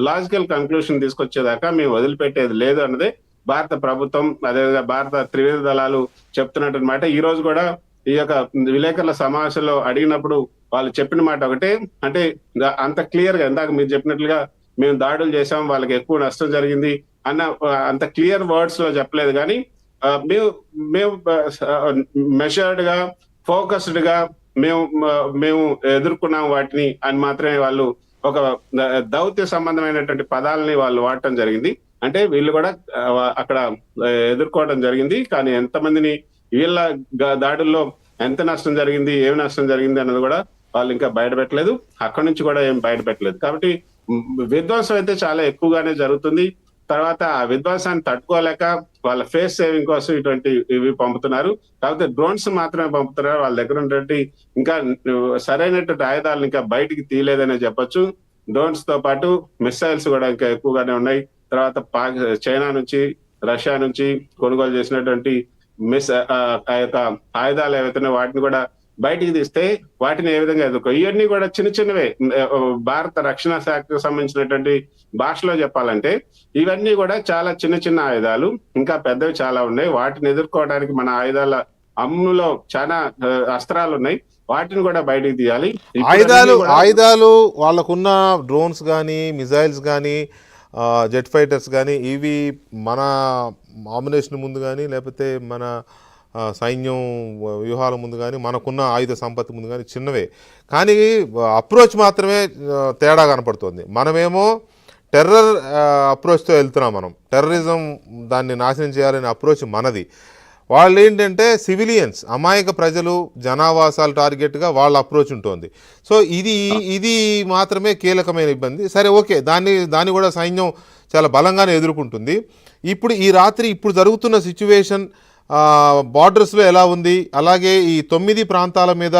Logical conclusion తీసుకొచ్చేదాకా మేము వదిలిపెట్టేది లేదు అన్నదే భారత ప్రభుత్వం, అదేవిధంగా భారత త్రివిధ దళాలు చెప్తున్నట్టు మాట. ఈ రోజు కూడా ఈ యొక్క విలేకరుల సమావేశంలో అడిగినప్పుడు వాళ్ళు చెప్పిన మాట ఒకటే, అంటే అంత క్లియర్ గా ఇందాక మీరు చెప్పినట్లుగా మేము దాడులు చేశాం, వాళ్ళకి ఎక్కువ నష్టం జరిగింది అన్న అంత క్లియర్ వర్డ్స్ లో చెప్పలేదు. కానీ మేము మేము మెషర్డ్ గా, ఫోకస్డ్ గా మేము ఎదుర్కొన్నాం వాటిని అని మాత్రమే వాళ్ళు ఒక దౌత్య సంబంధమైనటువంటి పదాలని వాళ్ళు వాడటం జరిగింది. అంటే వీళ్ళు కూడా అక్కడ ఎదుర్కోవడం జరిగింది. కానీ ఎంతమందిని, వీళ్ళ దాడుల్లో ఎంత నష్టం జరిగింది, ఏమి నష్టం జరిగింది అన్నది కూడా వాళ్ళు ఇంకా బయటపెట్టలేదు. అక్కడి నుంచి కూడా ఏం బయటపెట్టలేదు. కాబట్టి విధ్వంసం అయితే చాలా ఎక్కువగానే జరుగుతుంది. తర్వాత ఆ విధ్వంసాన్ని తట్టుకోలేక వాళ్ళ ఫేస్ సేవింగ్ కోసం ఇవి పంపుతున్నారు. కాకపోతే డ్రోన్స్ మాత్రమే పంపుతున్నారు. వాళ్ళ దగ్గర ఉన్నటువంటి ఇంకా సరైనటువంటి ఆయుధాలను ఇంకా బయటికి తీయలేదనే చెప్పొచ్చు. డ్రోన్స్ తో పాటు మిసైల్స్ కూడా ఇంకా ఎక్కువగానే ఉన్నాయి. తర్వాత చైనా నుంచి, రష్యా నుంచి కొనుగోలు చేసినటువంటి ఆ యొక్క ఆయుధాలు ఏవైతే వాటిని కూడా బయటికి తీస్తే వాటిని ఏ విధంగా ఎదుర్కో, ఇవన్నీ కూడా చిన్న చిన్నవే. భారత రక్షణ శాఖకు సంబంధించినటువంటి భాషలో చెప్పాలంటే ఇవన్నీ కూడా చాలా చిన్న చిన్న ఆయుధాలు, ఇంకా పెద్దవి చాలా ఉన్నాయి. వాటిని ఎదుర్కోవడానికి మన ఆయుధాల అమ్ములో చాలా అస్త్రాలు ఉన్నాయి. వాటిని కూడా బయటికి తీయాలి. ఆయుధాలు వాళ్ళకున్న డ్రోన్స్ కానీ, మిజైల్స్ కానీ, జెట్ ఫైటర్స్ కానీ, ఇవి మన ఆమినేషన్ ముందు కానీ, లేకపోతే మన సైన్యం వ్యూహాల ముందు కానీ, మనకున్న ఆయుధ సంపత్తి ముందు కానీ చిన్నవే. కానీ అప్రోచ్ మాత్రమే తేడా కనపడుతుంది. మనమేమో టెర్రర్ అప్రోచ్తో వెళ్తున్నాం. మనం టెర్రరిజం దాన్ని నాశనం చేయాలనే అప్రోచ్ మనది. వాళ్ళు ఏంటంటే సివిలియన్స్, అమాయక ప్రజలు, జనావాసాలు టార్గెట్గా వాళ్ళ అప్రోచ్ ఉంటుంది. సో ఇది మాత్రమే కీలకమైన ఇబ్బంది. సరే, ఓకే, దాన్ని కూడా సైన్యం చాలా బలంగానే ఎదుర్కొంటుంది. ఈ రాత్రి ఇప్పుడు జరుగుతున్న సిచ్యువేషన్ బార్డర్స్లో ఎలా ఉంది, అలాగే ఈ 9 ప్రాంతాల మీద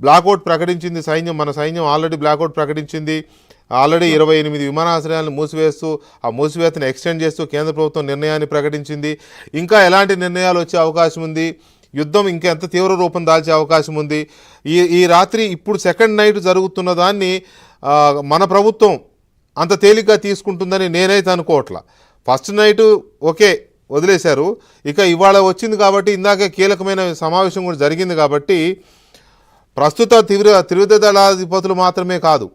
బ్లాక్అవుట్ ప్రకటించింది సైన్యం. మన సైన్యం ఆల్రెడీ బ్లాక్అవుట్ ప్రకటించింది. ఆల్రెడీ 28 విమానాశ్రయాలను మూసివేస్తూ, ఆ మూసివేతను ఎక్స్టెండ్ చేస్తూ కేంద్ర ప్రభుత్వం నిర్ణయాన్ని ప్రకటించింది. ఇంకా ఎలాంటి నిర్ణయాలు వచ్చే అవకాశం ఉంది, యుద్ధం ఇంకెంత తీవ్ర రూపం దాల్చే అవకాశం ఉంది. ఈ రాత్రి ఇప్పుడు సెకండ్ నైట్ జరుగుతున్న దాన్ని మన ప్రభుత్వం అంత తేలిగ్గా తీసుకుంటుందని నేనైతే అనుకోవట్లా. ఫస్ట్ నైటు ఓకే వదిలేశారు, ఇక ఇవాళ వచ్చింది కాబట్టి, ఇందాకే కీలకమైన సమావేశం కూడా జరిగింది కాబట్టి, ప్రస్తుత త్రివిధ దళాధిపతులు మాత్రమే కాదు,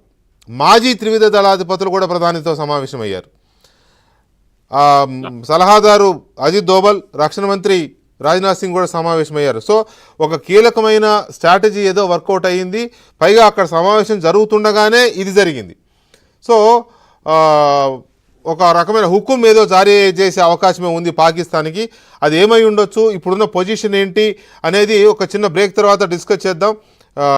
మాజీ త్రివిధ దళాధిపతులు కూడా ప్రధానితో సమావేశమయ్యారు. సలహాదారు అజిత్ దోవల్, రక్షణ మంత్రి రాజ్నాథ్ సింగ్ కూడా సమావేశమయ్యారు. సో ఒక కీలకమైన స్ట్రాటజీ ఏదో వర్కౌట్ అయ్యింది. పైగా అక్కడ సమావేశం జరుగుతుండగానే ఇది జరిగింది. సో ఒక రకమైన హుకుం ఏదో జారీ చేసే అవకాశమే ఉంది పాకిస్తాన్కి. అది ఏమై ఉండొచ్చు, ఇప్పుడున్న పొజిషన్ ఏంటి అనేది ఒక చిన్న బ్రేక్ తర్వాత డిస్కస్ చేద్దాం.